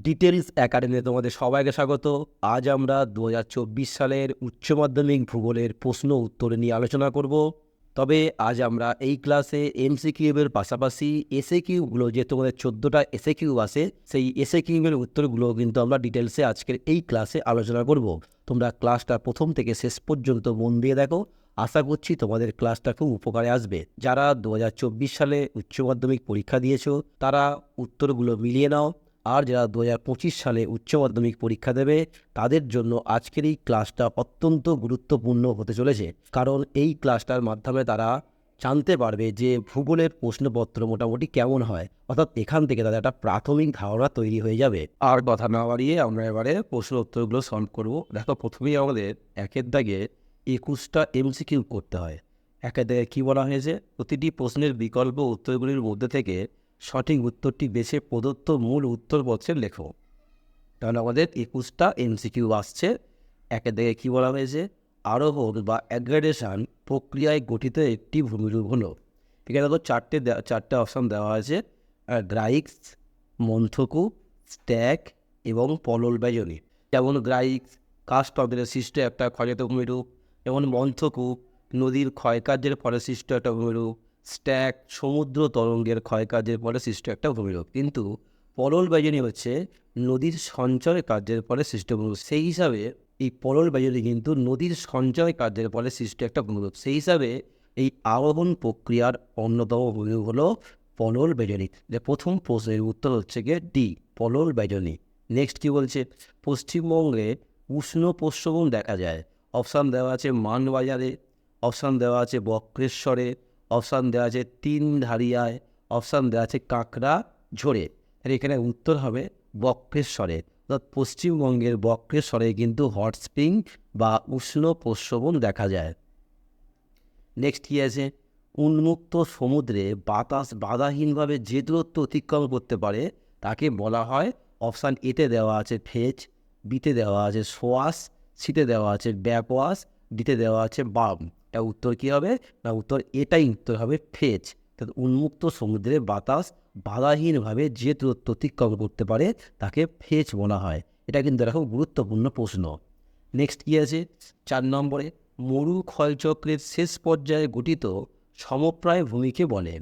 Details একাডেমিতে তোমাদের সবাইকে স্বাগত। আজ আমরা 2024 সালের উচ্চ মাধ্যমিক ভূগোলের প্রশ্ন উত্তর নিয়ে আলোচনা করব। তবে আজ আমরা এই ক্লাসে এমসিকিউ এর পাশাপাশি এসএকিউগুলো, যে তোমাদের 14টা এসএকিউ আছে, সেই এসএকিউ এর উত্তরগুলো কিন্তু আমরা ডিটেলসে আজকের এই ক্লাসে আলোচনা করব। তোমরা ক্লাসটা প্রথম থেকে শেষ পর্যন্ত মন দিয়ে দেখো। আশা করছি তোমাদের ক্লাসটা খুব উপকারে আসবে। যারা 2024 সালে উচ্চ মাধ্যমিক পরীক্ষা দিয়েছো তারা উত্তরগুলো মিলিয়ে নাও, আর যারা 2025 সালে উচ্চ মাধ্যমিক পরীক্ষা দেবে তাদের জন্য আজকের এই ক্লাসটা অত্যন্ত গুরুত্বপূর্ণ হতে চলেছে। কারণ এই ক্লাসটার মাধ্যমে তারা জানতে পারবে যে ভূগোলের প্রশ্নপত্র মোটামুটি কেমন হয়, অর্থাৎ এখান থেকে তাদের একটা প্রাথমিক ধারণা তৈরি হয়ে যাবে। আর কথা না বাড়িয়ে আমরা এবারে প্রশ্ন উত্তরগুলো সলভ করব। দেখো, প্রথমেই আমাদের একের দাগে 21টা এমসিকিউ করতে হয়। একের দাগে কী বলা হয়েছে? প্রতিটি প্রশ্নের বিকল্প উত্তরগুলির মধ্যে থেকে সঠিক উত্তরটি বেছে প্রদত্ত মূল উত্তরপত্রে লেখো। তাহলে আমাদের 21টা এমসিকিউ আসছে। একের দিকে কী বলা হয়েছে? আরোহণ বা অ্যাগ্রেডেশন প্রক্রিয়ায় গঠিত একটি ভূমিরূপ হলো। এখানে দেখো চারটে অপশান দেওয়া আছে: গ্রাইক্স, মন্থকূপ, স্ট্যাক এবং পলল ব্যজনী। যেমন গ্রাইক্স কাস্ট তন্ত্রের সৃষ্ট একটা ক্ষয়জাত ভূমিরূপ, যেমন মন্থকূপ নদীর ক্ষয়কার্যের ফলে সৃষ্ট একটা ভূমিরূপ, স্ট্যাক সমুদ্র তরঙ্গের ক্ষয়কার্যের ফলে সৃষ্ট একটা ভূমিরূপ। কিন্তু পলল ব্যজনী হচ্ছে নদীর সঞ্চয় কার্যের ফলে সৃষ্ট ভূমিরূপ। সেই হিসাবে এই পলল ব্যজনী কিন্তু নদীর সঞ্চয় কার্যের ফলে সৃষ্ট একটা ভূমিরূপ। সেই হিসাবে এই আরোহণ প্রক্রিয়ার অন্যতম ভূমিরূপ হলো পলল ব্যজনী। যে প্রথম প্রশ্নের উত্তর হচ্ছে গিয়ে ডি, পলল ব্যজনী। নেক্সট কি বলছে? পশ্চিমবঙ্গে উষ্ণ প্রস্রবণ দেখা যায়। অপশান দেওয়া আছে মানবাজারে, অপশান দেওয়া আছে বক্রেশ্বরে, অপশান দেওয়া আছে তিনধারিয়ায়, অপশান দেওয়া আছে কাঁকড়া ঝোড়ে। আর এখানে উত্তর হবে বক্রেশ্বরে। অর্থাৎ পশ্চিমবঙ্গের বক্রেশ্বরে কিন্তু হট স্প্রিং বা উষ্ণ প্রস্রবণ দেখা যায়। নেক্সট কী আছে? উন্মুক্ত সমুদ্রে বাতাস বাধাহীনভাবে যে দূরত্ব অতিক্রম করতে পারে তাকে বলা হয়, অপশান এতে দেওয়া আছে ফেজ, বিতে দেওয়া আছে সোয়াস, সিতে দেওয়া আছে ব্যাকওয়াশ, ডিতে দেওয়া আছে বাম। এটা উত্তর কী হবে? না, উত্তর এটাই উত্তর হবে ফেজ। অর্থাৎ উন্মুক্ত সমুদ্রে বাতাস বাধাহীনভাবে যে দূরত্ব অতিক্রম করতে পারে তাকে ফেজ বলা হয়। এটা কিন্তু একটা খুব গুরুত্বপূর্ণ প্রশ্ন। নেক্সট কী আছে? 4 নম্বরে মরু ক্ষয়চক্রের শেষ পর্যায়ে গঠিত সমপ্রায় ভূমিকে বলে।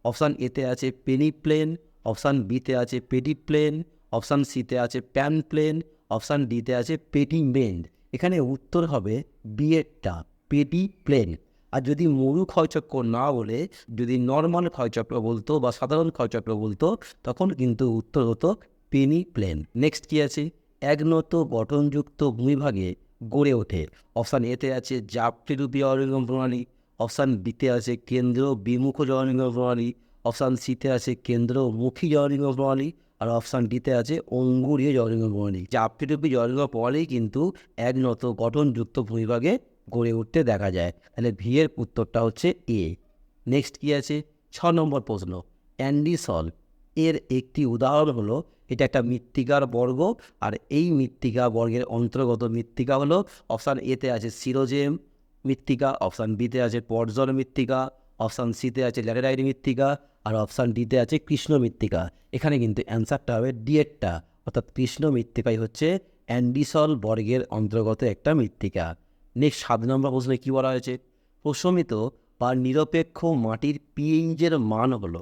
অপশান এতে আছে পেনিপ্লেন, অপশান বিতে আছে পেডিপ্লেন, অপশান সিতে আছে প্যান প্লেন, অপশান ডিতে আছে পেডিমেন্ট। এখানে উত্তর হবে বিয়েরটা, পেডিপ্লেন। আর যদি মরু ক্ষয়চক্র না বলে যদি নর্মাল ক্ষয়চক্র বলতো বা সাধারণ ক্ষয়চক্র বলতো তখন কিন্তু উত্তর হতো পেনিপ্লেন। নেক্সট কী আছে? একনত গঠনযুক্ত ভূমিভাগে গড়ে ওঠে। অপশান এতে আছে জাপটিরূপী জলনির্গম প্রণালী, অপশান বিতে আছে কেন্দ্র বিমুখ জলনির্গম প্রণালী, অপশান সিতে আছে কেন্দ্রমুখী জলনির্গম প্রণালী, আর অপশান ডিতে আছে অঙ্গুরীয় জলনির্গম প্রণালী। জাপটিরূপী জলনির্গম প্রণালী কিন্তু একনত গঠনযুক্ত ভূমিভাগে গড়ে উঠতে দেখা যায়। তাহলে ভি এর উত্তরটা হচ্ছে এ। নেক্সট কী আছে? 6 নম্বর প্রশ্ন, অ্যান্ডিসল এর একটি উদাহরণ হলো, এটা একটা মৃত্তিকার বর্গ, আর এই মৃত্তিকা বর্গের অন্তর্গত মৃত্তিকা হলো, অপশান এতে আছে সিরোজেম মৃত্তিকা, অপশান বিতে আছে পর্জল মৃত্তিকা, অপশান সিতে আছে ল্যাটেরাইট মৃত্তিকা, আর অপশান ডিতে আছে কৃষ্ণ মৃত্তিকা। এখানে কিন্তু অ্যান্সারটা হবে ডিএরটা, অর্থাৎ কৃষ্ণ মৃত্তিকাই হচ্ছে অ্যান্ডিসল বর্গের অন্তর্গত একটা মৃত্তিকা। নেক্সট 7 নম্বর প্রশ্নে কী বলা হয়েছে? প্রশমিত বা নিরপেক্ষ মাটির পিএইচের মান হলো।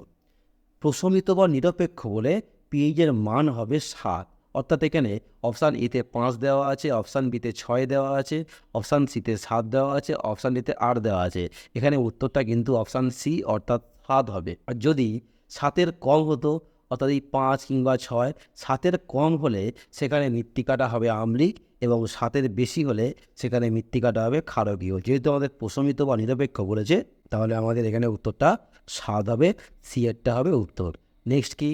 প্রশমিত বা নিরপেক্ষ বলে পিএইচের মান হবে 7। অর্থাৎ এখানে অপশান এতে 5 দেওয়া আছে, অপশান বিতে 6 দেওয়া আছে, অপশান সিতে 7 দেওয়া আছে, অপশান ডিতে 8 দেওয়া আছে। এখানে উত্তরটা কিন্তু অপশান সি অর্থাৎ 7 হবে। আর যদি 7-এর কম হতো, অর্থাৎ এই 5 কিংবা 6, 7-এর কম হলে সেখানে মৃত্তিকাটা হবে আম্লিক, এবং 7-এর বেশি হলে সেখানে মৃত্তিকাটা হবে ক্ষারকীয়। যেহেতু আমাদের প্রশমিত বা নিরপেক্ষ বলেছে, তাহলে আমাদের এখানে উত্তরটা 7 হবে, সি এরটা হবে উত্তর। নেক্সট কি?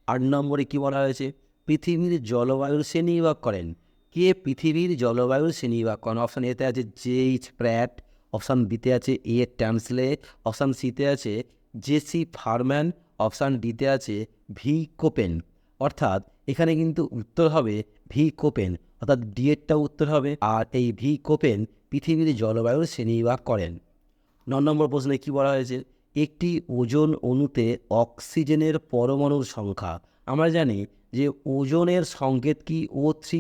8 নম্বরে কী বলা হয়েছে? পৃথিবীর জলবায়ুর শ্রেণীবিভাগ করেন। কে পৃথিবীর জলবায়ুর শ্রেণীবিভাগ করেন? অপশান এতে আছে জেইচ প্র্যাট, অপশান বিতে আছে এ ট্যামসলে, অপশান সিতে আছে জেসি ফারম্যান, অপশান ডিতে আছে ভি কোপেন। অর্থাৎ এখানে কিন্তু উত্তর হবে ভি কোপেন, অর্থাৎ ডি এরটা উত্তর হবে। আর এই ভি কোপেন পৃথিবীর জলবায়ুর শ্রেণীবিভাগ করেন। 9 নম্বর প্রশ্নে কী বলা হয়েছে? একটি ওজোন অণুতে অক্সিজেনের পরমাণুর সংখ্যা। আমরা জানি যে ওজনের সংকেত কি O3।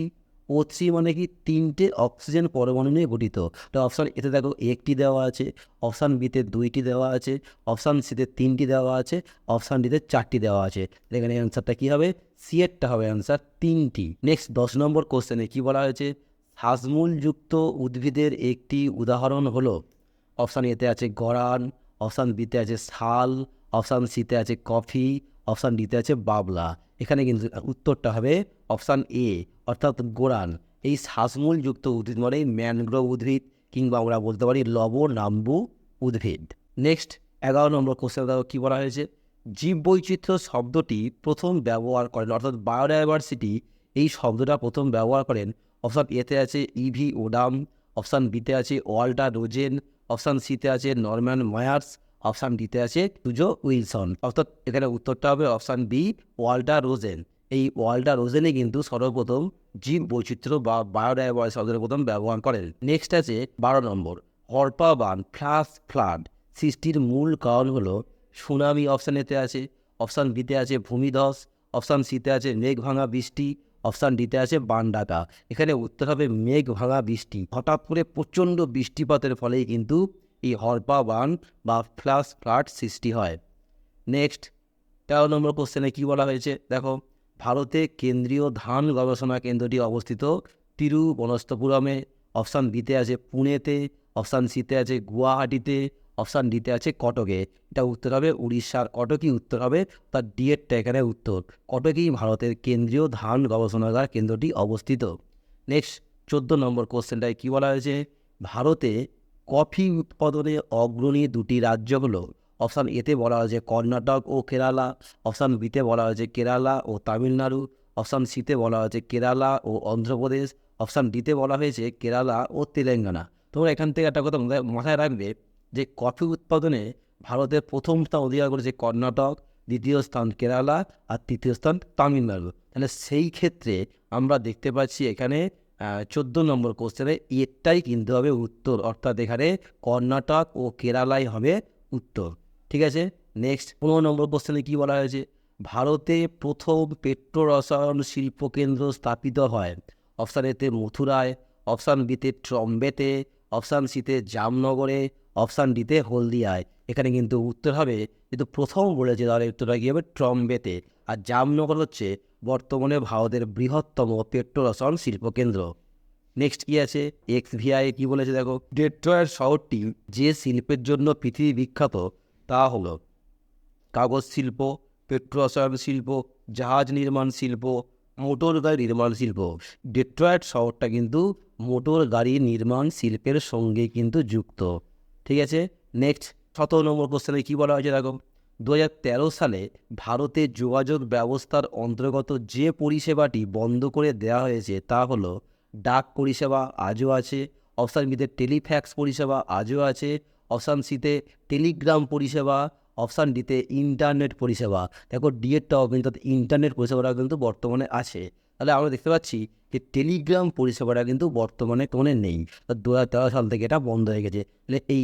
O3 মানে কি 3টে অক্সিজেন পরমাণু নিয়ে গঠিত। তো অপশান এতে দেখো একটি দেওয়া আছে, অপশান বিতে 2টি দেওয়া আছে, অপশান সিতে 3টি দেওয়া আছে, অপশান ডিতে 4টি দেওয়া আছে। এখানে অ্যান্সারটা কী হবে? সি এরটা হবে অ্যান্সার 3টি। নেক্সট 10 নম্বর কোশ্চেনে কী বলা হয়েছে? শ্বাসমূলযুক্ত উদ্ভিদের একটি উদাহরণ হলো। অপশান এতে আছে গরান, অপশান বিতে আছে শাল, অপশান সিতে আছে কফি, অপশান ডিতে আছে বাবলা। এখানে কিন্তু উত্তরটা হবে অপশান এ, অর্থাৎ গোরান। এই শ্বাসমূলযুক্ত উদ্ভিদ মানে ম্যানগ্রোভ উদ্ভিদ, কিংবা আমরা বলতে পারি লবণাম্বু উদ্ভিদ। নেক্সট 11 নম্বর কোশ্চেন কী বলা হয়েছে? জীববৈচিত্র্য শব্দটি প্রথম ব্যবহার করেন, অর্থাৎ বায়োডাইভার্সিটি এই শব্দটা প্রথম ব্যবহার করেন। অপশান এতে আছে ইভি ওডাম, অপশান বিতে আছে ওয়াল্টার রোজেন, অপশান সিতে আছে নরম্যান মায়ার্স, অপশান ডিতে আছে টুজো উইলসন। অর্থাৎ এখানে উত্তরটা হবে অপশান বি, ওয়াল্টার রোজেন। এই ওয়াল্টার রোজেনই কিন্তু সর্বপ্রথম জীব বৈচিত্র্য বা বায়োডাইভার্সিটি শব্দের প্রথম ব্যবহার করেন। নেক্সট আছে 12 নম্বর, হরপা বান ফ্ল্যাশ ফ্লাড সৃষ্টির মূল কারণ হলো সুনামি। অপশান এতে আছে, অপশান বিতে আছে ভূমিধস, অপশান সিতে আছে মেঘ ভাঙা বৃষ্টি, অপশান ডিতে আছে বান ডাকা। এখানে উত্তর হবে মেঘ ভাঙা বৃষ্টি। হঠাৎ করে প্রচণ্ড বৃষ্টিপাতের ফলেই কিন্তু এই হরপা বান বা ফ্ল্যাশ ফ্লাড সৃষ্টি হয়। নেক্সট 13 নম্বর কোশ্চেনে কী বলা হয়েছে? দেখো, ভারতে কেন্দ্রীয় ধান গবেষণা কেন্দ্রটি অবস্থিত তিরুবনন্তপুরমে, অপশান বিতে আছে পুনেতে, অপশান সিতে আছে গুয়াহাটিতে, অপশান ডিতে আছে কটকে। এটা উত্তর হবে উড়িষ্যার কটকই উত্তর হবে, তার ডিএডটা এখানে উত্তর। কটকেই ভারতের কেন্দ্রীয় ধান গবেষণাগার কেন্দ্রটি অবস্থিত। নেক্সট 14 নম্বর কোশ্চেনটায় কী বলা হয়েছে? ভারতে কফি উৎপাদনে অগ্রণী দুটি রাজ্য হলো। অপশান এতে বলা হয়েছে কর্ণাটক ও কেরালা, অপশান বিতে বলা হয়েছে কেরালা ও তামিলনাড়ু, অপশান সিতে বলা হয়েছে কেরালা ও অন্ধ্রপ্রদেশ, অপশান ডিতে বলা হয়েছে কেরালা ও তেলেঙ্গানা। তোমরা এখান থেকে একটা কথা মাথায় রাখবে যে কফি উৎপাদনে ভারতের প্রথম স্থান অধিকার করেছে কর্ণাটক, দ্বিতীয় স্থান কেরালা আর তৃতীয় স্থান তামিলনাড়ু। তাহলে সেই ক্ষেত্রে আমরা দেখতে পাচ্ছি এখানে 14 নম্বর কোশ্চেনে এটাই কিন্তু হবে উত্তর, অর্থাৎ এখানে কর্ণাটক ও কেরালাই হবে উত্তর। ঠিক আছে। নেক্সট 15 নম্বর কোশ্চেনে কী বলা হয়েছে? ভারতে প্রথম পেট্রো রসায়ন শিল্পকেন্দ্র স্থাপিত হয়। অপশান এতে মথুরায়, অপশান বিতে ট্রম্বেতে, অপশান সিতে জামনগরে, অপশান ডিতে হলদিয়ায়। এখানে কিন্তু উত্তর হবে, কিন্তু প্রথম বলেছে তাহলে উত্তরটা কী হবে? ট্রম্বেতে। আর জামনগর হচ্ছে বর্তমানে ভারতের বৃহত্তম পেট্রো রসায়ন শিল্পকেন্দ্র। নেক্সট কী আছে? XVIA কী বলেছে দেখো, ডেট্রয়েট শহরটি যে শিল্পের জন্য পৃথিবী বিখ্যাত তা হলো কাগজ শিল্প, পেট্রো রসায়ন শিল্প, জাহাজ নির্মাণ শিল্প, মোটর গাড়ি নির্মাণ শিল্প। ডেট্রয়েট শহরটা কিন্তু মোটর গাড়ি নির্মাণ শিল্পের সঙ্গে কিন্তু যুক্ত। ঠিক আছে। নেক্সট 17 নম্বর কোশ্চেনে কী বলা হয়েছে দেখো, 2013 সালে ভারতে যোগাযোগ ব্যবস্থার অন্তর্গত যে পরিষেবাটি বন্ধ করে দেওয়া হয়েছে তা হলো ডাক পরিষেবা, আজও আছে। অপশান বিতে টেলিফ্যাক্স পরিষেবা আজও আছে, অপশান সিতে টেলিগ্রাম পরিষেবা, অপশান ডিতে ইন্টারনেট পরিষেবা। দেখো ডিএডটাও কিন্তু ইন্টারনেট পরিষেবাটা কিন্তু বর্তমানে আছে। তাহলে আমরা দেখতে পাচ্ছি যে টেলিগ্রাম পরিষেবাটা কিন্তু বর্তমানে নেই, 2013 সাল থেকে এটা বন্ধ হয়ে গেছে। তাহলে এই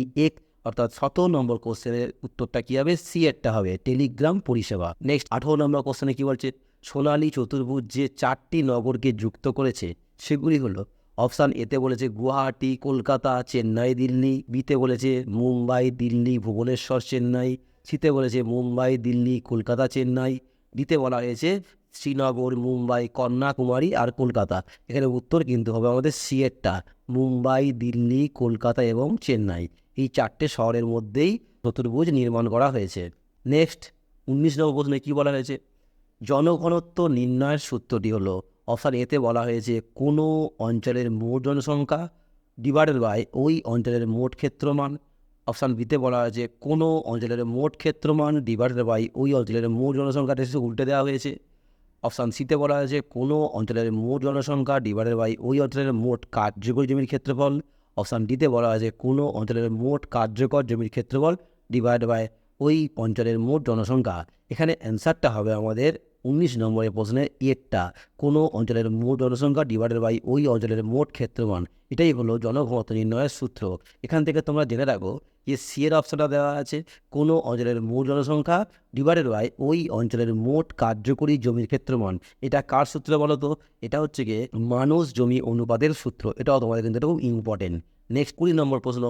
অর্থাৎ 17 নম্বর কোশ্চেনের উত্তরটা কী হবে? সি এরটা হবে, টেলিগ্রাম পরিষেবা। নেক্সট 18 নম্বর কোশ্চেনে কী বলছে? সোনালী চতুর্ভুজ যে 4টি নগরকে যুক্ত করেছে সেগুলি হলো। অপশান এতে বলেছে গুয়াহাটি, কলকাতা, চেন্নাই, দিল্লি, বিতে বলেছে মুম্বাই, দিল্লি, ভুবনেশ্বর, চেন্নাই, সিতে বলেছে মুম্বাই, দিল্লি, কলকাতা, চেন্নাই, ডিতে বলা হয়েছে শ্রীনগর, মুম্বাই, কন্যাকুমারী আর কলকাতা। এখানে উত্তর কিন্তু হবে আমাদের সি এরটা, মুম্বাই, দিল্লি, কলকাতা এবং চেন্নাই। এই 4টে শহরের মধ্যেই চতুর্ভুজ নির্মাণ করা হয়েছে। নেক্সট 19 নম্বর প্রশ্নে কী বলা হয়েছে? জনঘনত্ব নির্ণয়ের সূত্রটি হলো। অপশান এতে বলা হয়েছে কোনো অঞ্চলের মোট জনসংখ্যা ডিভাইডেড বাই ওই অঞ্চলের মোট ক্ষেত্রমান। অপশান বিতে বলা হয়েছে কোনো অঞ্চলের মোট ক্ষেত্রমান ডিভাইডেড বাই ওই অঞ্চলের মোট জনসংখ্যাটা এসে উল্টে দেওয়া হয়েছে। অপশান সিতে বলা হয়েছে কোনো অঞ্চলের মোট জনসংখ্যা ডিভাইডেড বাই ওই অঞ্চলের মোট কার্যকরী জমির ক্ষেত্রফল। অপশান ডিতে বলা হয়েছে কোনো অঞ্চলের মোট কার্যকর জমির ক্ষেত্রফল ডিভাইড বাই ওই অঞ্চলের মোট জনসংখ্যা। এখানে অ্যান্সারটা হবে আমাদের নম্বরের প্রশ্নে এরটা কোনো অঞ্চলের মোট জনসংখ্যা ডিভাইডেড বাই ওই অঞ্চলের মোট ক্ষেত্রফল, এটাই হলো জনঘনত্ব নির্ণয়ের সূত্র। এখান থেকে তোমরা জেনে রাখো যে সি এর অপশনটা দেওয়া আছে, কোনো অঞ্চলের মোট জনসংখ্যা ডিভাইডেড বাই ওই অঞ্চলের মোট কার্যকরী জমির ক্ষেত্রফল। এটা কার সূত্র বলো তো? এটা হচ্ছে গিয়ে মানুষ জমি অনুপাতের সূত্র। এটাও তোমাদের কিন্তু এটা খুব ইম্পর্টেন্ট। নেক্সট 20 নম্বর প্রশ্ন,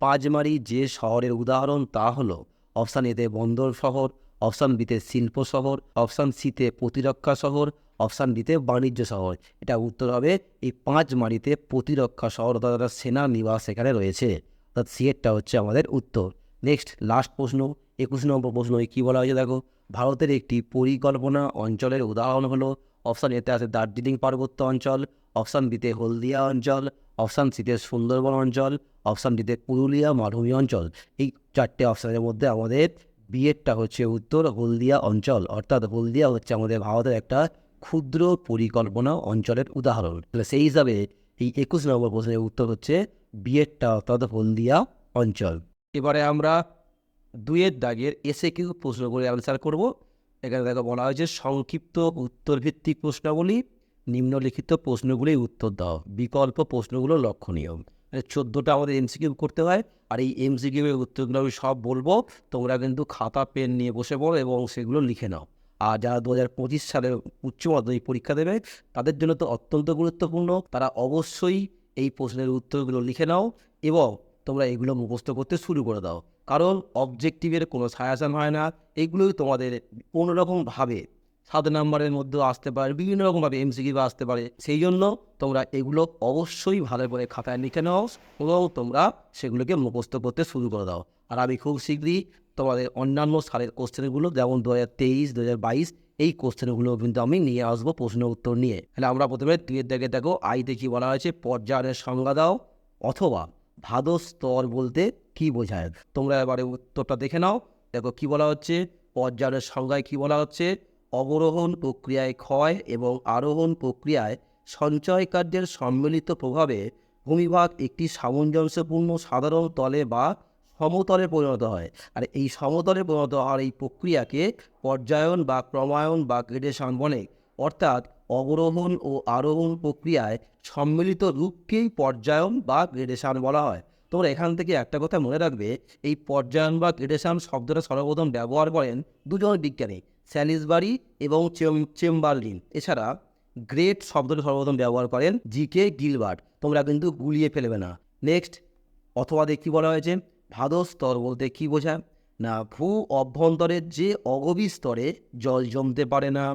পাঁচমারি যে শহরের উদাহরণ তা হলো অপশান এতে বন্দর শহর, অপশান বিতে শিল্প শহর, অপশান সিতে প্রতিরক্ষা শহর, অপশান ডিতে বাণিজ্য শহর। এটা উত্তর হবে এই পাঁচমারিতে প্রতিরক্ষা শহর, অর্থাৎ সেনা নিবাস এখানে রয়েছে, অর্থাৎ সিএরটা হচ্ছে আমাদের উত্তর। নেক্সট লাস্ট প্রশ্ন 21 নম্বর প্রশ্ন, কী বলা হয়েছে দেখো, ভারতের একটি পরিকল্পনা অঞ্চলের উদাহরণ হলো অপশান এতে আছে দার্জিলিং পার্বত্য অঞ্চল, অপশান বিতে হলদিয়া অঞ্চল, অপশান সিতে সুন্দরবন অঞ্চল, অপশান ডিতে পুরুলিয়া মালভূমি অঞ্চল। এই চারটে অপশানের মধ্যে আমাদের বিয়েরটা হচ্ছে উত্তর হলদিয়া অঞ্চল, অর্থাৎ হলদিয়া হচ্ছে আমাদের ভারতের একটা ক্ষুদ্র পরিকল্পনা অঞ্চলের উদাহরণ। তাহলে সেই হিসাবে এই 21 নম্বর প্রশ্নের উত্তর হচ্ছে বিয়েরটা, অর্থাৎ হলদিয়া অঞ্চল। এবারে আমরা 2-এর দাগের এসএকিউ প্রশ্নগুলি আনসার করব। এখানে দেখো বলা হয়েছে সংক্ষিপ্ত উত্তরভিত্তিক প্রশ্নাবলী, নিম্নলিখিত প্রশ্নগুলির উত্তর দাও, বিকল্প প্রশ্নগুলো লক্ষণীয়। 14টা আমাদের এমসিকিউ করতে হয়, আর এই এমসিকিউ এর উত্তরগুলো আমি সব বলবো, তোমরা কিন্তু খাতা পেন নিয়ে বসে পড়ো এবং সেগুলো লিখে নাও। আর যারা 2025 সালে উচ্চ মাধ্যমিক পরীক্ষা দেবে তাদের জন্য তো অত্যন্ত গুরুত্বপূর্ণ, তারা অবশ্যই এই প্রশ্নের উত্তরগুলো লিখে নাও এবং তোমরা এগুলো মুখস্থ করতে শুরু করে দাও। কারণ অবজেক্টিভের কোনো সাজেশন হয় না, এগুলোই তোমাদের কোনোরকমভাবে 7 নম্বরের মধ্যেও আসতে পারে, বিভিন্ন রকমভাবে এমসিকিউ আসতে পারে। সেই জন্য তোমরা এগুলো অবশ্যই ভালো করে খাতায় লিখে নাও এবং তোমরা সেগুলোকে মুখস্থ করতে শুরু করে দাও। আর আমি খুব শীঘ্রই তোমাদের অন্যান্য সালের কোশ্চেনগুলো, যেমন 2023, 2022 এই কোশ্চেনগুলো কিন্তু আমি নিয়ে আসবো প্রশ্ন উত্তর নিয়ে। তাহলে আমরা প্রথমে 2-এর দাগে দেখো, আইতে কি বলা হয়েছে, পর্যায়ের সংজ্ঞা দাও অথবা ভাদস্তর বলতে কি বোঝায়। তোমরা এবারে উত্তরটা দেখে নাও। দেখো কি বলা হচ্ছে, পর্যায়ের সংজ্ঞায় কি বলা হচ্ছে, অবরোহণ প্রক্রিয়ায় ক্ষয় এবং আরোহণ প্রক্রিয়ায় সঞ্চয় কার্যের সম্মিলিত প্রভাবে ভূমিভাগ একটি সামঞ্জস্যপূর্ণ সাধারণ তলে বা সমতলে পরিণত হয়। আর এই সমতলে পরিণত হওয়ার এই প্রক্রিয়াকে পর্যায়ন বা ক্রমায়ন বা গ্রেডেশন বলে। অর্থাৎ অবরোহণ ও আরোহণ প্রক্রিয়ায় সম্মিলিত রূপকেই পর্যায়ন বা গ্রেডেশন বলা হয়। তোমরা এখান থেকে একটা কথা মনে রাখবে, এই পর্যায়ন বা গ্রেডেশন শব্দটা সর্বপ্রথম ব্যবহার করেন দুজন বিজ্ঞানী, স্যালিসবারি এবং চেম্বারলিন। এছাড়া গ্রেট শব্দটি সর্বপ্রথম ব্যবহার করেন জি.কে. গিলবার্ট। তোমরা কিন্তু গুলিয়ে ফেলবে না। নেক্সট অথবা দেখি বলা হয়েছে, ভাদস্তর বলতে কি বোঝায় না, ভূ অভ্যন্তরের যে অগভীর স্তরে জল জমতে পারে না,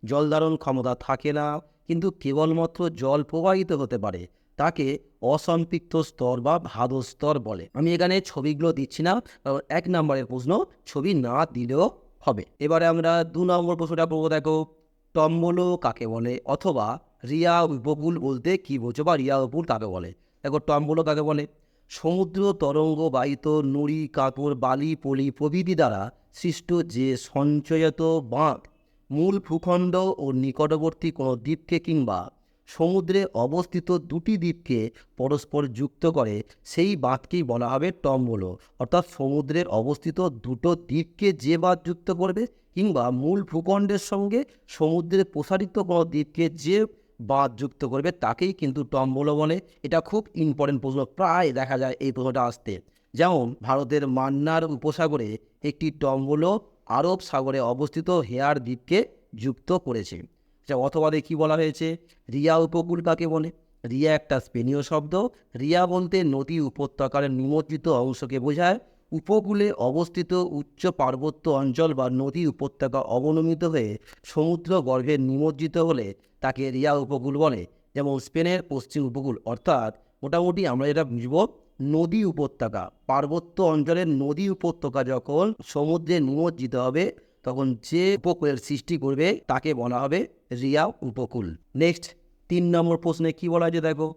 জল ধারণ ক্ষমতা থাকে না, কিন্তু কেবলমাত্র জল প্রবাহিত হতে পারে, তাকে অসম্পৃক্ত স্তর বা ভাদস্তর বলে। আমি এখানে ছবিগুলো দিচ্ছি না, কারণ 1 নম্বরের প্রশ্ন ছবি না দিলেও হবে। এবারে আমরা 2 নম্বর প্রশ্নটা পড়বো। দেখো, টম্বলো কাকে বলে অথবা রিয়া উপকূল বলতে কি বোঝো বা রিয়া উপকূল কাকে বলে। দেখো টম্বলো কাকে বলে, সমুদ্র তরঙ্গ বাহিত নুড়ি কাঁকর বালি পলি প্রভৃতি দ্বারা সৃষ্ট যে সঞ্চয়িত বাঁধ মূল ভূখণ্ড ও নিকটবর্তী কোনো দ্বীপকে কিংবা সমুদ্রে অবস্থিত দুটি দ্বীপকে পরস্পর যুক্ত করে, সেই বাঁধকেই বলা হবে টম্বলো। অর্থাৎ সমুদ্রের অবস্থিত দুটো দ্বীপকে যে বাঁধ যুক্ত করবে কিংবা মূল ভূখণ্ডের সঙ্গে সমুদ্রে প্রসারিত কোনো দ্বীপকে যে বাঁধ যুক্ত করবে তাকেই কিন্তু টম্বলো বলে। এটা খুব ইম্পর্টেন্ট প্রশ্ন, প্রায় দেখা যায় এই প্রশ্নটা আসতে। যেমন ভারতের মান্নার উপসাগরে একটি টম্বলো আরব সাগরে অবস্থিত হেয়ার দ্বীপকে যুক্ত করেছে। অথবা কি বলা হয়েছে, রিয়া উপকূল কাকে বলে। রিয়া একটা স্পেনীয় শব্দ। রিয়া বলতে নদী উপত্যকার নিমজ্জিত অংশকে বোঝায়। উপকূলে অবস্থিত উচ্চ পার্বত্য অঞ্চল বা নদী উপত্যকা অবনমিত হয়ে সমুদ্র গর্ভে নিমজ্জিত হলে তাকে রিয়া উপকূল বলে। যেমন স্পেনের পশ্চিম উপকূল, অর্থাৎ মোটামুটি আমরা যেটা বুঝব, নদী উপত্যকা, পার্বত্য অঞ্চলের নদী উপত্যকা যখন সমুদ্রে নিমজ্জিত হবে তখন যে উপকূলের সৃষ্টি করবে তাকে বলা হবে রিয়া উপকূল। নেক্সট 3 নম্বর প্রশ্নে কি বলা হয়েছে দেখো,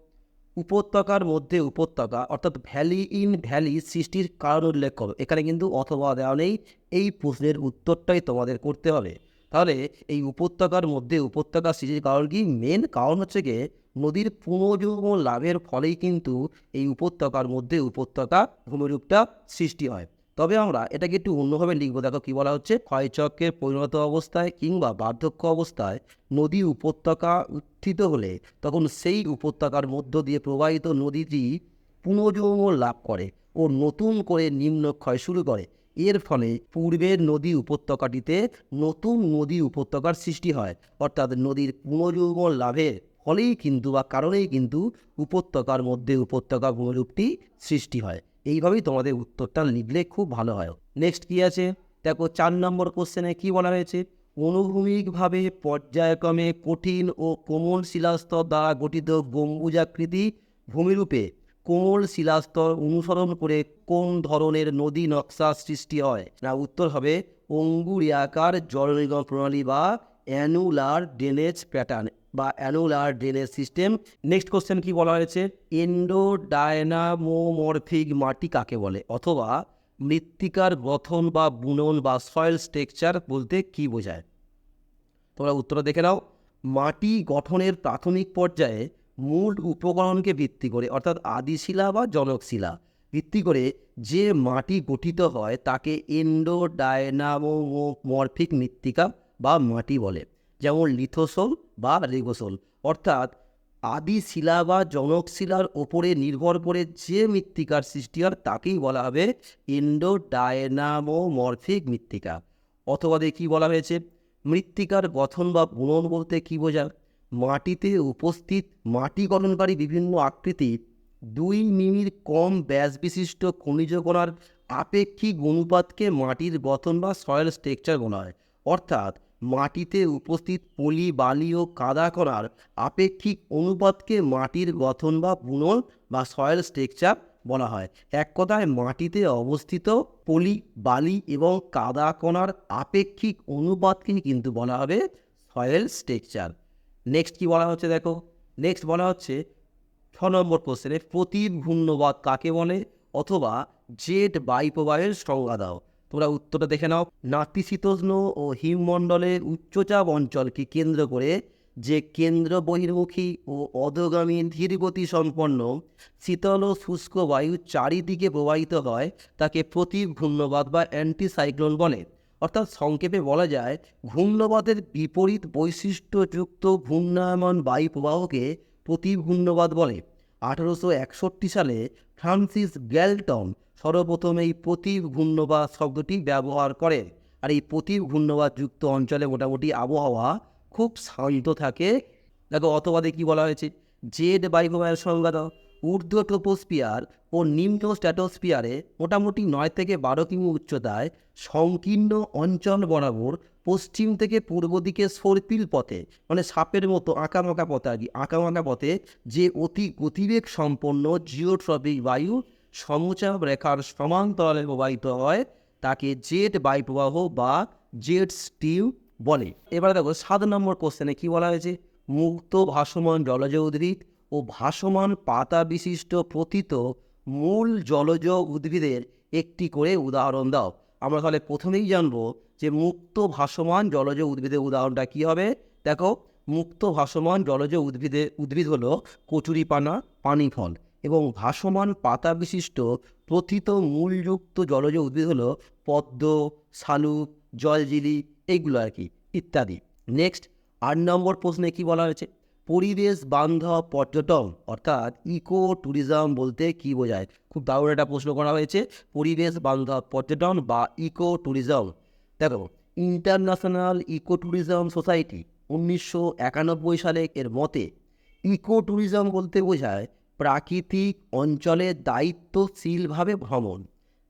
উপত্যকার মধ্যে উপত্যকা অর্থাৎ ভ্যালি ইন ভ্যালি সৃষ্টির কারণ উল্লেখ করো। এখানে কিন্তু অথবা দেওয়া নেই, এই প্রশ্নের উত্তরটাই তোমাদের করতে হবে। তাহলে এই উপত্যকার মধ্যে উপত্যকা সৃষ্টির কারণ কি, মেন কারণ হচ্ছে গিয়ে নদীর পুনর্জন্ম লাভের ফলেই কিন্তু এই উপত্যকার মধ্যে উপত্যকা ভূমিরূপটা সৃষ্টি হয়। তবে আমরা এটাকে একটু অন্যভাবে লিখবো। দেখো কী বলা হচ্ছে, ক্ষয়চক্রের পরিণত অবস্থায় কিংবা বার্ধক্য অবস্থায় নদী উপত্যকা উত্থিত হলে তখন সেই উপত্যকার মধ্য দিয়ে প্রবাহিত নদীটি পুনর্জন্ম লাভ করে ও নতুন করে নিম্নক্ষয় শুরু করে। এর ফলে পূর্বের নদী উপত্যকাটিতে নতুন নদী উপত্যকার সৃষ্টি হয়। অর্থাৎ নদীর পুনর্জন্ম লাভের ফলেই কিন্তু বা কারণেই কিন্তু উপত্যকার মধ্যে উপত্যকা ভূমিরূপটি সৃষ্টি হয়। এইভাবেই তোমাদের উত্তরটা লিখলে খুব ভালো হয়। নেক্সট কী আছে দেখো, 4 নম্বর কোশ্চেনে কী বলা হয়েছে, অনুভূমিকভাবে পর্যায়ক্রমে কঠিন ও কোমল শিলাস্তর দ্বারা গঠিত গম্বুজাকৃতি ভূমিরূপে কোমল শিলাস্তর অনুসরণ করে কোন ধরনের নদী নকশা সৃষ্টি হয়? না, উত্তর হবে অঙ্গুরিয়াকার জল নির্গম প্রণালী বা অ্যানুলার ড্রেনেজ প্যাটার্ন বা annular drainage system. Next question কি বলা হয়েছে, এন্ডোডায়নামোমরফিক মাটি কাকে বলে, অথবা মৃত্তিকার গঠন বা বুনন বা সয়েল স্ট্রাকচার বলতে কি বোঝায়? তোমরা উত্তর দেখে নাও। মাটি গঠনের প্রাথমিক পর্যায়ে মূল উপকরণকে ভিত্তি করে, অর্থাৎ আদিশিলা বা জনকশিলা ভিত্তি করে যে মাটি গঠিত হয় তাকে এন্ডোডায়নামোমরফিক মৃত্তিকা বা মাটি বলে, যেমন লিথোসোল বা রেগোসোল। অর্থাৎ আদিশিলা বা জনকশিলার ওপরে নির্ভর করে যে মৃত্তিকার সৃষ্টি হয় তাকেই বলা হবে এন্ডোডায়নামোমরফিক মৃত্তিকা। অথবা কী বলা হয়েছে, মৃত্তিকার গঠন বা বুনন বলতে কী বোঝায়? মাটিতে উপস্থিত মাটি গঠনকারী বিভিন্ন আকৃতির 2 মিমির কম ব্যাস বিশিষ্ট খনিজ কণার আপেক্ষিক অনুপাতকে মাটির গঠন বা সয়েল স্ট্রাকচার বলা হয়। অর্থাৎ মাটিতে উপস্থিত পলি, বালি ও কাদা কণার আপেক্ষিক অনুপাতকে মাটির গঠন বা বুনন বা সয়েল স্ট্রাকচার বলা হয়। এক কথায় মাটিতে অবস্থিত পলি, বালি এবং কাদা কণার আপেক্ষিক অনুপাতকে কিন্তু বলা হবে সয়েল স্ট্রাকচার। নেক্সট কি বলা হচ্ছে দেখো, নেক্সট বলা হচ্ছে 6 নম্বর কোশ্চেনে প্রতিঘূর্ণবাদ কাকে বলে, অথবা জেট বায়ুপ্রবাহের সংজ্ঞা দাও। তোমরা উত্তরটা দেখে নাও। নাতিশীতোষ্ণ ও হিমমণ্ডলের উচ্চচাপ অঞ্চলকে কেন্দ্র করে যে কেন্দ্র বহির্মুখী ও অধোগামী ধীরগতি সম্পন্ন শীতল ও শুষ্ক বায়ু চারিদিকে প্রবাহিত হয় তাকে প্রতিঘূর্ণবাদ বা অ্যান্টিসাইক্লোন বলে। অর্থাৎ সংক্ষেপে বলা যায়, ঘূর্ণবাদের বিপরীত বৈশিষ্ট্যযুক্ত ঘূর্ণায়মান বায়ু প্রবাহকে প্রতিঘূর্ণবাদ বলে। 1861 সালে ফ্রান্সিস গ্যালটন সর্বপ্রথম এই প্রতিঘূর্ণবাদ শব্দটি ব্যবহার করেন। আর এই প্রতিঘূর্ণবাদযুক্ত অঞ্চলে মোটামুটি আবহাওয়া খুব শান্ত থাকে। দেখো অথবাদে কি বলা হয়েছে, জেড বায়ুপ্রবাহের সংজ্ঞা দাও। ঊর্ধ্ব ট্রোপোস্ফিয়ার ও নিম্ন স্ট্র্যাটোস্ফিয়ারে মোটামুটি 9 থেকে 12 কিমি উচ্চতায় সংকীর্ণ অঞ্চল বরাবর পশ্চিম থেকে পূর্ব দিকে সর্পিল পথে, মানে সাপের মতো আঁকামাঁকা পথে আঁকামাঁকা পথে যে অতি গতিবেগ সম্পন্ন জিওট্রপিক বায়ু সমচাপ রেখার সমান্তরালে প্রবাহিত হয় তাকে জেট বায়ুপ্রবাহ বা জেট স্ট্রিম বলে। এবারে দেখো 7 নম্বর কোশ্চেনে কি বলা হয়েছে, মুক্ত ভাসমান জলজ উদ্ভিদ ও ভাসমান পাতা বিশিষ্ট পতিত মূল জলজ উদ্ভিদের একটি করে উদাহরণ দাও। আমরা তাহলে প্রথমেই জানবো যে মুক্ত ভাসমান জলজ উদ্ভিদের উদাহরণটা কী হবে। দেখো, মুক্ত ভাসমান জলজ উদ্ভিদ হলো কচুরিপানা, পানি ফল, এবং ভাসমান পাতা বিশিষ্ট প্রথিত মূলযুক্ত জলজ উদ্ভিদ হলো পদ্ম, শালুক, জলজিলি, এইগুলো আর কি ইত্যাদি। নেক্সট 8 নম্বর প্রশ্নে কি বলা হয়েছে, পরিবেশ বান্ধব পর্যটন অর্থাৎ ইকো ট্যুরিজম বলতে কি বোঝায়? খুব দারুণ একটা প্রশ্ন করা হয়েছে, পরিবেশ বান্ধব পর্যটন বা ইকো ট্যুরিজম। দেখো, ইন্টারন্যাশনাল ইকো ট্যুরিজম সোসাইটি 1991 সালে এর মতে ইকো ট্যুরিজম বলতে বোঝায় প্রাকৃতিক অঞ্চলে দায়িত্বশীলভাবে ভ্রমণ,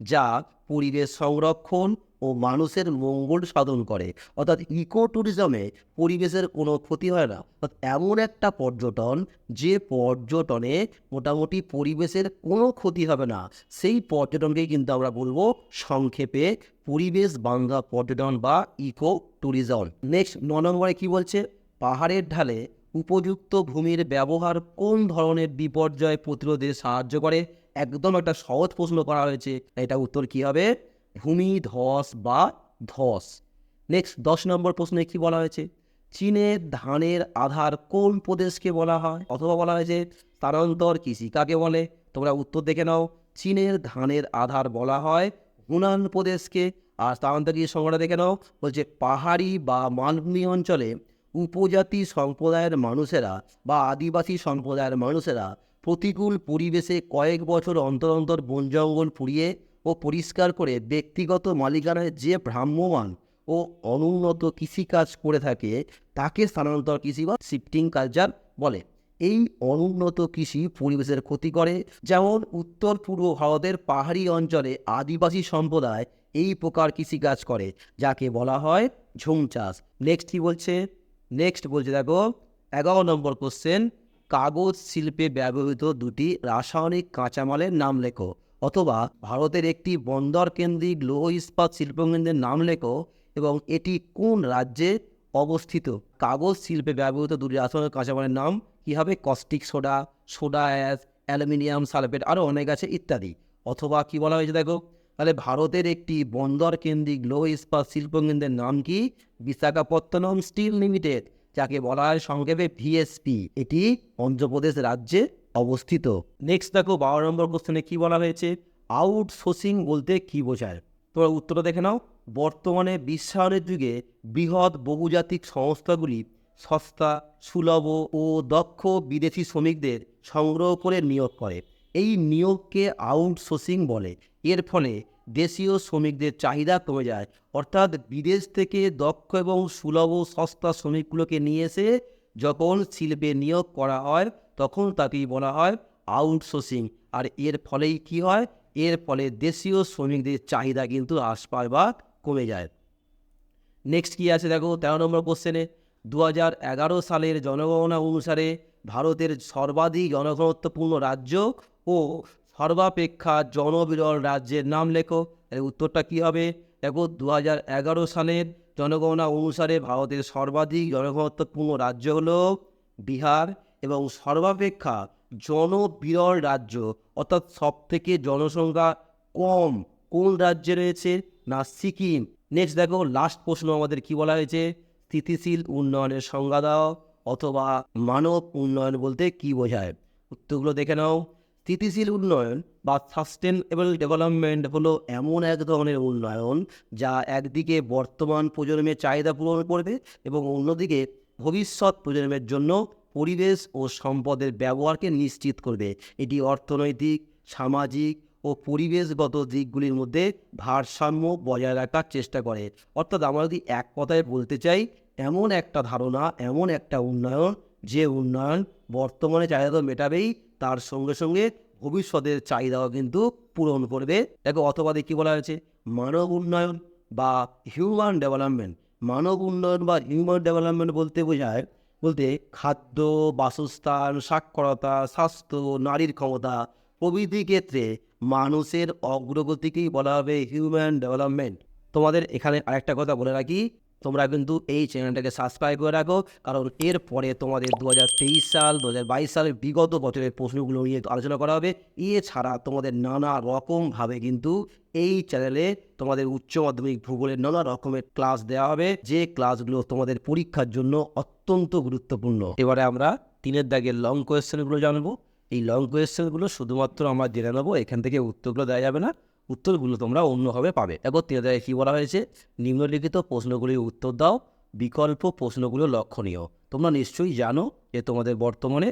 যা পরিবেশ সংরক্ষণ ও মানুষের মঙ্গল সাধন করে। অর্থাৎ ইকো ট্যুরিজমে পরিবেশের কোনো ক্ষতি হয় না। অর্থাৎ এমন একটা পর্যটন যে পর্যটনে মোটামুটি পরিবেশের কোনো ক্ষতি হবে না, সেই পর্যটনকেই কিন্তু আমরা বলবো সংক্ষেপে পরিবেশ বান্ধব পর্যটন বা ইকো ট্যুরিজম। নেক্সট 9 নম্বরে কী বলছে, পাহাড়ের ঢালে উপযুক্ত ভূমির ব্যবহার কোন ধরনের বিপর্যয় প্রতিরোধে সাহায্য করে? একদম একটা সহজ প্রশ্ন করা হয়েছে, এটা উত্তর কী হবে? ভূমি ধস বা ধস। নেক্সট 10 নম্বর প্রশ্নে কি বলা হয়েছে, চীনের ধানের আধার কোন প্রদেশকে বলা হয়? অথবা বলা হয়েছে স্থানান্তর কৃষি কাকে বলে? তোমরা উত্তর দেখে নাও। চীনের ধানের আধার বলা হয় হুনান প্রদেশকে। আর স্থানান্তরিত সংজ্ঞাটা দেখে নাও, বলছে পাহাড়ি বা মালভূমি অঞ্চলে উপজাতি সম্প্রদায়ের মানুষেরা বা আদিবাসী সম্প্রদায়ের মানুষেরা প্রতিকূল পরিবেশে কয়েক বছর অন্তর অন্তর বন জঙ্গল পুড়িয়ে ও পরিষ্কার করে ব্যক্তিগত মালিকানায় যে ভ্রাম্যমাণ ও অনুন্নত কৃষিকাজ করে থাকে তাকে স্থানান্তর কৃষি বা শিফটিং কালচার বলে। এই অনুন্নত কৃষি পরিবেশের ক্ষতি করে, যেমন উত্তর পূর্ব ভারতের পাহাড়ি অঞ্চলে আদিবাসী সম্প্রদায় এই প্রকার কৃষিকাজ করে, যাকে বলা হয় ঝুম চাষ। নেক্সট কি বলছে? নেক্সট বলছে দেখো 11 নম্বর কোশ্চেন, কাগজ শিল্পে ব্যবহৃত দুটি রাসায়নিক কাঁচামালের নাম লেখো, অথবা ভারতের একটি বন্দর কেন্দ্রিক লৌহ ইস্পাত শিল্পকেন্দ্রের নাম লেখো এবং এটি কোন রাজ্যে অবস্থিত। কাগজ শিল্পে ব্যবহৃত দুটি রাসায়নিক কাঁচামালের নাম কী হবে? Caustic soda, soda ash, aluminium sulphate, আরও অনেক আছে ইত্যাদি। অথবা কি বলা হয়েছে দেখো, তাহলে ভারতের একটি বন্দর কেন্দ্রিক লৌহ ইস্পাত শিল্পকেন্দ্রের নাম কি? বিশাখাপত্তনম স্টিল লিমিটেড, যাকে বলা হয় সংক্ষেপে ভিএসপি। এটি অন্ধ্রপ্রদেশ রাজ্যে অবস্থিত। নেক্সট দেখো 12 নম্বর কোশ্চেনে কি বলা হয়েছে, আউটসোর্সিং বলতে কি বোঝায়? তোমরা উত্তরটা দেখে নাও। বর্তমানে বিশ্বায়নের যুগে বৃহৎ বহুজাতিক সংস্থাগুলি সস্তা, সুলভ ও দক্ষ বিদেশি শ্রমিকদের সংগ্রহ করে নিয়োগ করে। এই নিয়োগকে আউটসোর্সিং বলে। এর ফলে দেশীয় শ্রমিকদের চাহিদা কমে যায়, অর্থাৎ বিদেশ থেকে দক্ষ এবং সুলভ সস্তা শ্রমিকগুলোকে নিয়ে এসে যখন শিল্পে নিয়োগ করা হয় তখন তাকেই বলা হয় আউটসোর্সিং। আর এর ফলেই কি হয়? এর ফলে দেশীয় শ্রমিকদের চাহিদা কিন্তু হ্রাস পায় বা কমে যায়। নেক্সট কি আছে দেখো 13 নম্বর কোশ্চেনে, 2011 সালের জনগণনা অনুসারে ভারতের সর্বাধিক জনঘনত্বপূর্ণ রাজ্য ও সর্বাপেক্ষা জনবিরল রাজ্যের নাম লেখো। এর উত্তরটা কী হবে? দেখো 2011 সালের জনগণনা অনুসারে ভারতের সর্বাধিক জনঘনত্বপূর্ণ রাজ্য হলো বিহার, এবং সর্বাপেক্ষা জনবিরল রাজ্য অর্থাৎ সবথেকে জনসংখ্যা কম কোন রাজ্যে রয়েছে? না সিকিম। নেক্সট দেখো লাস্ট প্রশ্ন আমাদের কি বলা হয়েছে, স্থিতিশীল উন্নয়নের সংজ্ঞা দাও, অথবা মানব উন্নয়ন বলতে কি বোঝায়? উত্তরগুলো দেখে নাও। স্থিতিশীল উন্নয়ন বা সাস্টেনেবল ডেভেলপমেন্ট হলো এমন এক ধরনের উন্নয়ন যা একদিকে বর্তমান প্রজন্মের চাহিদা পূরণ করবে এবং অন্যদিকে ভবিষ্যৎ প্রজন্মের জন্য পরিবেশ ও সম্পদের ব্যবহারকে নিশ্চিত করবে। এটি অর্থনৈতিক, সামাজিক ও পরিবেশগত দিকগুলির মধ্যে ভারসাম্য বজায় রাখার চেষ্টা করে। অর্থাৎ আমরা যদি এক কথায় বলতে চাই, এমন একটা ধারণা, এমন একটা উন্নয়ন যে উন্নয়ন বর্তমানে চাহিদা তো মেটাবেই, তার সঙ্গে সঙ্গে ভবিষ্যতের চাহিদাও কিন্তু পূরণ করবে। দেখো অথবা কি বলা হয়েছে, মানব উন্নয়ন বা হিউম্যান ডেভেলপমেন্ট। মানব উন্নয়ন বা হিউম্যান ডেভেলপমেন্ট বলতে খাদ্য, বাসস্থান, সাক্ষরতা, স্বাস্থ্য, নারীর ক্ষমতা প্রভৃতি ক্ষেত্রে মানুষের অগ্রগতিকেই বলা হবে হিউম্যান ডেভেলপমেন্ট। তোমাদের এখানে আরেকটা কথা বলে রাখি, তোমরা কিন্তু এই চ্যানেলটাকে সাবস্ক্রাইব করে রাখো, কারণ এর পরে তোমাদের 2023 সাল 2022 সালের বিগত বছরের প্রশ্নগুলো নিয়ে আলোচনা করা হবে। এছাড়া তোমাদের নানা রকমভাবে কিন্তু এই চ্যানেলে তোমাদের উচ্চ মাধ্যমিক ভূগোলের নানা রকমের ক্লাস দেওয়া হবে, যে ক্লাসগুলো তোমাদের পরীক্ষার জন্য অত্যন্ত গুরুত্বপূর্ণ। এবারে আমরা 3 দাগের লং কোয়েশ্চেনগুলো জানবো। এই লং কোয়েশ্চেনগুলো শুধুমাত্র আমরা জেনে নেবো, এখান থেকে উত্তরগুলো দেওয়া যাবে না, উত্তরগুলো তোমরা অন্যভাবে পাবে। দেখো 3 দাগে কী বলা হয়েছে, নিম্নলিখিত প্রশ্নগুলির উত্তর দাও, বিকল্প প্রশ্নগুলো লক্ষণীয়। তোমরা নিশ্চয়ই জানো যে তোমাদের বর্তমানে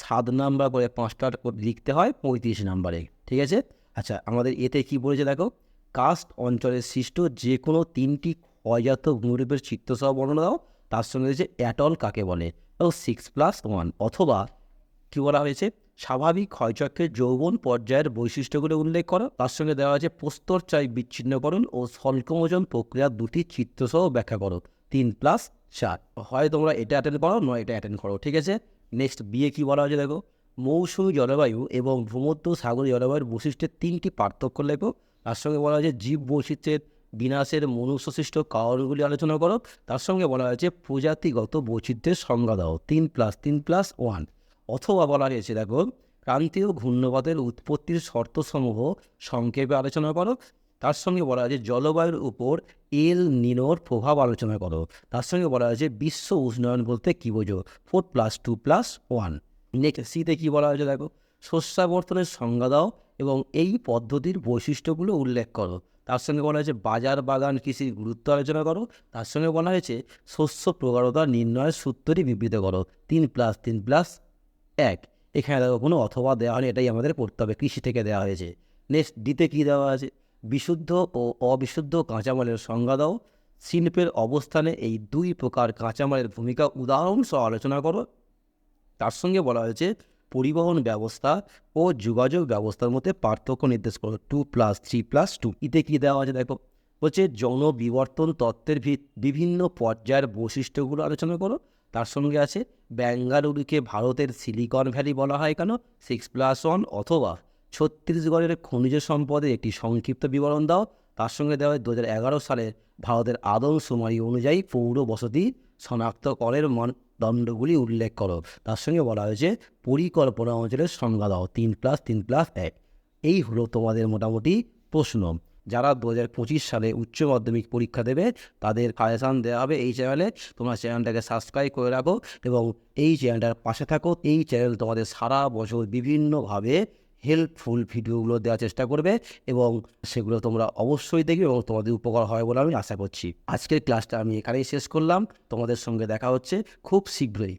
7 নাম্বার করে 5টা লিখতে হয় 35 নাম্বারে, ঠিক আছে? আচ্ছা, আমাদের এতে কি বলেছে দেখো, কাস্ট অঞ্চলের সৃষ্ট যে কোনো 3টি ক্ষয়জাত ভূমিরূপের চিত্রসহ বর্ণনা দাও, তার সঙ্গে রয়েছে অ্যাটল কাকে বলে? 6+1। অথবা কি বলা হয়েছে, স্বাভাবিক ক্ষয়চক্রের যৌবন পর্যায়ের বৈশিষ্ট্যগুলো উল্লেখ করো, তার সঙ্গে দেওয়া আছে প্রস্তরচাই বিচ্ছিন্নকরণ ও স্বল্পমোচন প্রক্রিয়ার দুটি চিত্রসহ ব্যাখ্যা করো। 3+4। হয় তোমরা এটা অ্যাটেন্ড করো, নয় এটা অ্যাটেন্ড করো, ঠিক আছে? নেক্সট বিয়ে কি বলা হয়েছে দেখো, মৌসুমী জলবায়ু এবং ভূমধ্য সাগরীয় জলবায়ুর বৈশিষ্ট্যের 3টি পার্থক্য লেখো, তার সঙ্গে বলা হয়েছে জীব বৈচিত্র্যের বিনাশের মনুষ্যসৃষ্ট কারণগুলি আলোচনা করো, তার সঙ্গে বলা হয়েছে প্রজাতিগত বৈচিত্র্যের সংজ্ঞা দাও। 3+3+1। অথবা বলা হয়েছে দেখো, ক্রান্তীয় ঘূর্ণবাতের উৎপত্তির শর্তসমূহ সংক্ষেপে আলোচনা করো, তার সঙ্গে বলা হয়েছে জলবায়ুর উপর এল নিনোর প্রভাব আলোচনা করো, তার সঙ্গে বলা হয়েছে বিশ্ব উষ্ণায়ন বলতে কী বোঝো। 4+2+1। নেক্সট সিতে কী বলা হয়েছে দেখো, শস্যাবর্তনের সংজ্ঞা দাও এবং এই পদ্ধতির বৈশিষ্ট্যগুলো উল্লেখ করো। তার সঙ্গে বলা হয়েছে বাজার বাগান কৃষির গুরুত্ব আলোচনা করো। তার সঙ্গে বলা হয়েছে শস্য প্রগাঢ়তা নির্ণয়ের সূত্রটি বিবৃত করো। 3+3+1। এখানে দেখো কোনো অথবা দেওয়া হয়নি, এটাই আমাদের পড়তে হবে, কৃষি থেকে দেওয়া হয়েছে। নেক্সট ডিতে কী দেওয়া আছে, বিশুদ্ধ ও অবিশুদ্ধ কাঁচামালের সংজ্ঞা দাও। শিল্পের অবস্থানে এই দুই প্রকার কাঁচামালের ভূমিকা উদাহরণ সহ আলোচনা করো। তার সঙ্গে বলা হয়েছে পরিবহন ব্যবস্থা ও যোগাযোগ ব্যবস্থার মধ্যে পার্থক্য নির্দেশ করো। 2+3+2। ইতে কী দেওয়া আছে দেখো, বলছে যৌন বিবর্তন তত্ত্বের বিভিন্ন পর্যায়ের বৈশিষ্ট্যগুলো আলোচনা করো। তার সঙ্গে আছে বেঙ্গালুরুকে ভারতের সিলিকন ভ্যালি বলা হয় কেন, 6+1। অথবা ছত্তিশগড়ের খনিজ সম্পদের একটি সংক্ষিপ্ত বিবরণ দাও। তার সঙ্গে দেওয়া হয় 2011 সালের ভারতের আদমশুমারি অনুযায়ী পৌর বসতি শনাক্তকরণের মানদণ্ডগুলি উল্লেখ করো। তার সঙ্গে বলা হয়েছে পরিকল্পনা অঞ্চলের সংজ্ঞা দাও। 3+3+1। এই হলো তোমাদের মোটামুটি প্রশ্ন। যারা 2025 সালে উচ্চ মাধ্যমিক পরীক্ষা দেবে তাদের সাজেশান দেওয়া হবে এই চ্যানেলে। তোমরা চ্যানেলটাকে সাবস্ক্রাইব করে রাখো এবং এই চ্যানেলটার পাশে থাকো। এই চ্যানেল তোমাদের সারা বছর বিভিন্নভাবে হেল্পফুল ভিডিওগুলো দেওয়ার চেষ্টা করবে এবং সেগুলো তোমরা অবশ্যই দেখবে এবং তোমাদের উপকার হয় বলে আমি আশা করছি। আজকের ক্লাসটা আমি এখানেই শেষ করলাম। তোমাদের সঙ্গে দেখা হচ্ছে খুব শীঘ্রই।